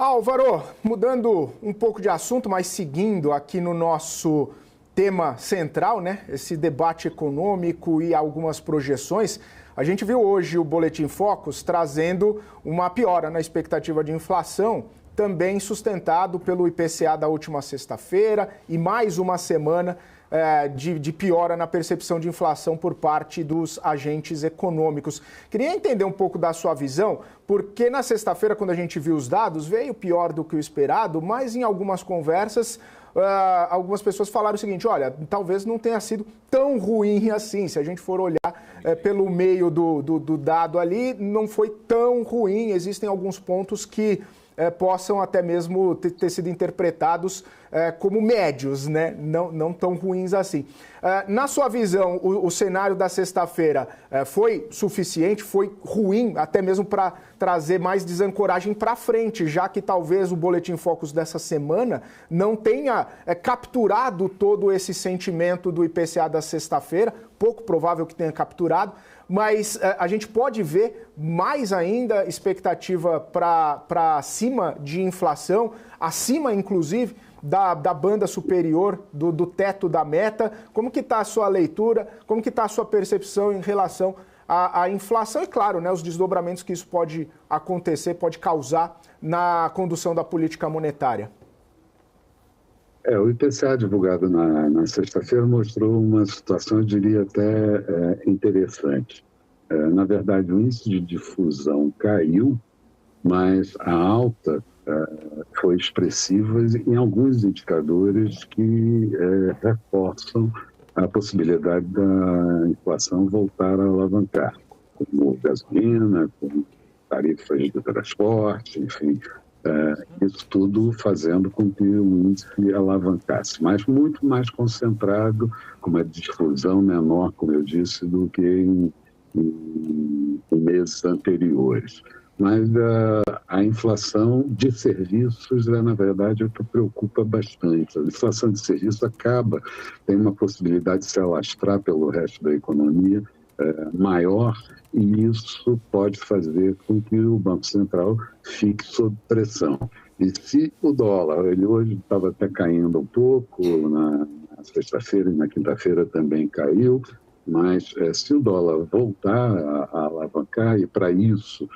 Álvaro, mudando um pouco de assunto, mas seguindo aqui no nosso tema central, né? Esse debate econômico e algumas projeções. A gente viu hoje o Boletim Focus trazendo uma piora na expectativa de inflação, também sustentado pelo IPCA da última sexta-feira e mais uma semana de piora na percepção de inflação por parte dos agentes econômicos. Queria entender um pouco da sua visão, porque na sexta-feira, quando a gente viu os dados, veio pior do que o esperado, mas em algumas conversas, algumas pessoas falaram o seguinte: olha, talvez não tenha sido tão ruim assim. Se a gente for olhar pelo meio do dado ali, não foi tão ruim. Existem alguns pontos que possam até mesmo ter sido interpretados como médios, né? Não tão ruins assim. Na sua visão, o cenário da sexta-feira foi suficiente, foi ruim, até mesmo para trazer mais desancoragem para frente, já que talvez o Boletim Focus dessa semana não tenha capturado todo esse sentimento do IPCA da sexta-feira, pouco provável que tenha capturado, mas a gente pode ver mais ainda expectativa para cima de inflação, acima inclusive da banda superior do teto da meta. Como que está a sua leitura, como que está a sua percepção em relação à inflação e, claro, né, os desdobramentos que isso pode acontecer, pode causar na condução da política monetária? O IPCA divulgado na sexta-feira mostrou uma situação, eu diria, até interessante. Na verdade, o índice de difusão caiu, mas a alta foi expressiva em alguns indicadores que reforçam a possibilidade da inflação voltar a alavancar, como gasolina, como tarifas de transporte, enfim. Isso tudo fazendo com que o índice alavancasse, mas muito mais concentrado, com uma difusão menor, como eu disse, do que em meses anteriores. Mas a inflação de serviços na verdade, é o que preocupa bastante. A inflação de serviços tem uma possibilidade de se alastrar pelo resto da economia maior, e isso pode fazer com que o Banco Central fique sob pressão. E se o dólar, ele hoje estava até caindo um pouco, na sexta-feira e na quinta-feira também caiu, mas se o dólar voltar a alavancar, e para isso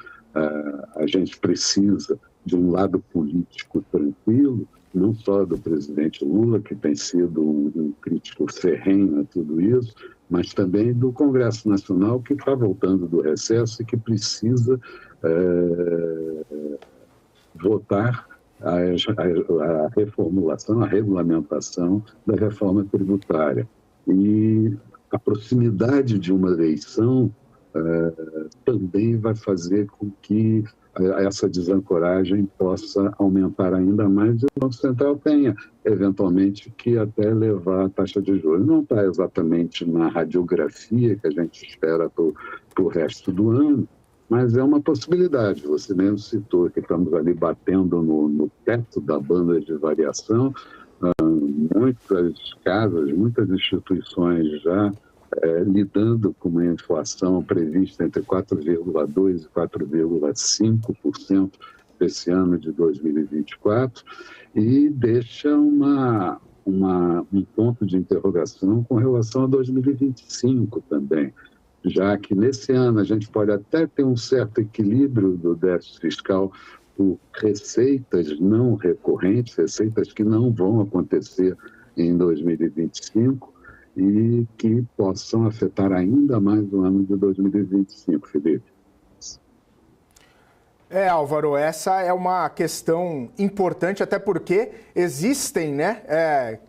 a gente precisa de um lado político tranquilo, não só do presidente Lula, que tem sido um crítico ferrenho a tudo isso, mas também do Congresso Nacional, que está voltando do recesso e que precisa votar a reformulação, a regulamentação da reforma tributária. E a proximidade de uma eleição também vai fazer com que essa desancoragem possa aumentar ainda mais e o Banco Central tenha, eventualmente, que até levar a taxa de juros. Não está exatamente na radiografia que a gente espera para o resto do ano, mas é uma possibilidade. Você mesmo citou que estamos ali batendo no teto da banda de variação. Muitas casas, muitas instituições já lidando com uma inflação prevista entre 4,2% e 4,5% desse ano de 2024, e deixa um ponto de interrogação com relação a 2025 também, já que nesse ano a gente pode até ter um certo equilíbrio do déficit fiscal por receitas não recorrentes, receitas que não vão acontecer em 2025, e que possam afetar ainda mais o ano de 2025, Felipe. Álvaro, essa é uma questão importante, até porque existem, né,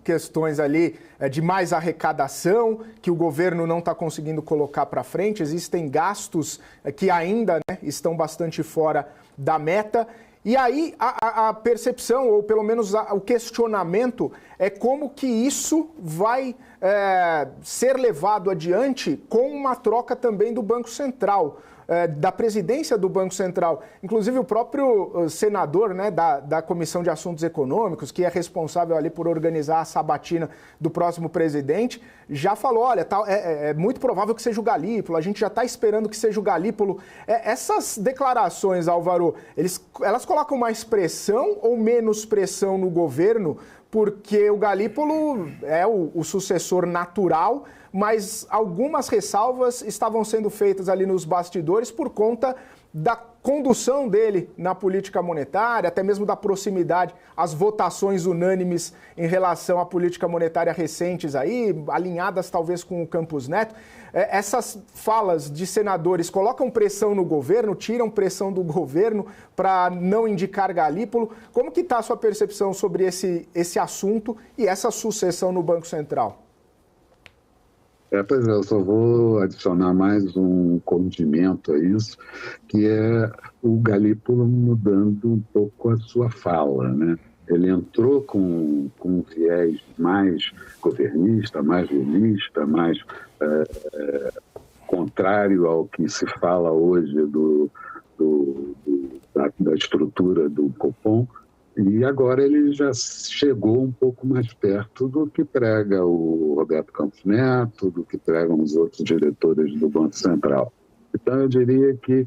questões ali de mais arrecadação que o governo não está conseguindo colocar para frente, existem gastos que ainda, né, estão bastante fora da meta. E aí a percepção, ou pelo menos o questionamento, é como que isso vai ser levado adiante com uma troca também do Banco Central. da presidência do Banco Central. Inclusive o próprio senador, né, da Comissão de Assuntos Econômicos, que é responsável ali por organizar a sabatina do próximo presidente, já falou, olha, é muito provável que seja o Galípolo, a gente já está esperando que seja o Galípolo. Essas declarações, Álvaro, elas colocam mais pressão ou menos pressão no governo? Porque o Galípolo é o sucessor natural, mas algumas ressalvas estavam sendo feitas ali nos bastidores por conta da condução dele na política monetária, até mesmo da proximidade às votações unânimes em relação à política monetária recentes aí, alinhadas talvez com o Campos Neto. Essas falas de senadores colocam pressão no governo, tiram pressão do governo para não indicar Galípolo. Como que está a sua percepção sobre esse assunto e essa sucessão no Banco Central? Pois é, eu só vou adicionar mais um condimento a isso, que é o Galípolo mudando um pouco a sua fala, né? Ele entrou com um viés mais governista, mais lulista, mais contrário ao que se fala hoje da estrutura do Copom, e agora ele já chegou um pouco mais perto do que prega o Roberto Campos Neto, do que pregam os outros diretores do Banco Central. Então, eu diria que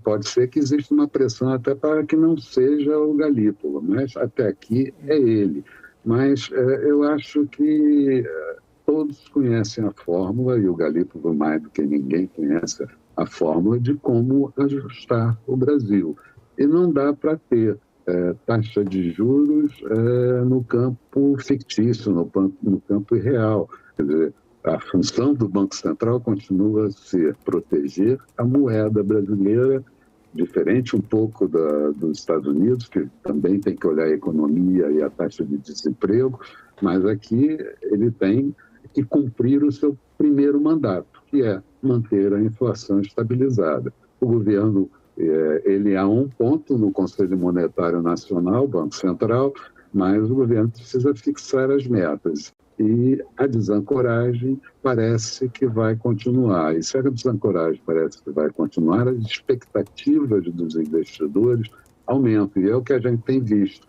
pode ser que exista uma pressão até para que não seja o Galípolo, mas até aqui é ele. Mas eu acho que todos conhecem a fórmula, e o Galípolo mais do que ninguém conhece a fórmula de como ajustar o Brasil. E não dá para ter taxa de juros no campo fictício, no campo irreal. Quer dizer, a função do Banco Central continua a ser proteger a moeda brasileira, diferente um pouco dos Estados Unidos, que também tem que olhar a economia e a taxa de desemprego, mas aqui ele tem que cumprir o seu primeiro mandato, que é manter a inflação estabilizada. O governo ele é um ponto no Conselho Monetário Nacional, Banco Central, mas o governo precisa fixar as metas. E a desancoragem parece que vai continuar. E se a desancoragem parece que vai continuar, as expectativas dos investidores aumentam. E é o que a gente tem visto,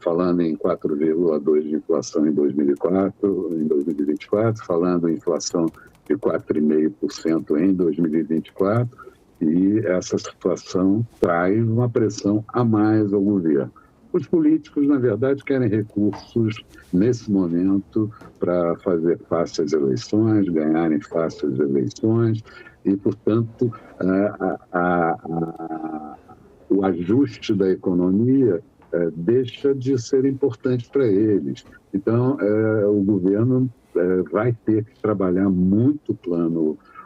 falando em 4,2% de inflação em 2024, falando em inflação de 4,5% em 2024, e essa situação traz uma pressão a mais ao governo. Os políticos, na verdade, querem recursos nesse momento para fazer face às eleições, ganharem face às eleições, e, portanto, o ajuste da economia deixa de ser importante para eles. Então, o governo vai ter que trabalhar muito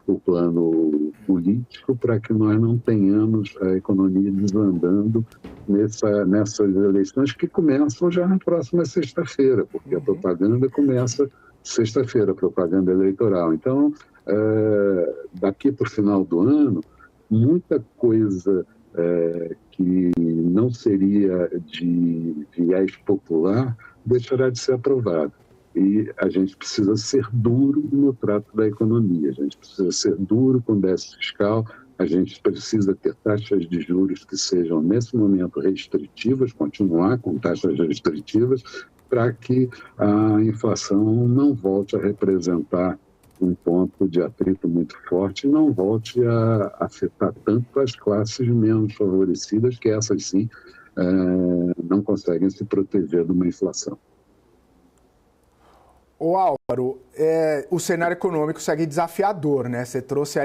o plano político para que nós não tenhamos a economia desandando nessas eleições que começam já na próxima sexta-feira, porque a propaganda começa sexta-feira, a propaganda eleitoral. Então, daqui para o final do ano, muita coisa que não seria de viés popular deixará de ser aprovada. E a gente precisa ser duro no trato da economia, a gente precisa ser duro com o déficit fiscal, a gente precisa ter taxas de juros que sejam, nesse momento, restritivas, continuar com taxas restritivas, para que a inflação não volte a representar um ponto de atrito muito forte e não volte a afetar tanto as classes menos favorecidas, que essas sim não conseguem se proteger de uma inflação. Ô Álvaro, o cenário econômico segue desafiador, né? Você trouxe aí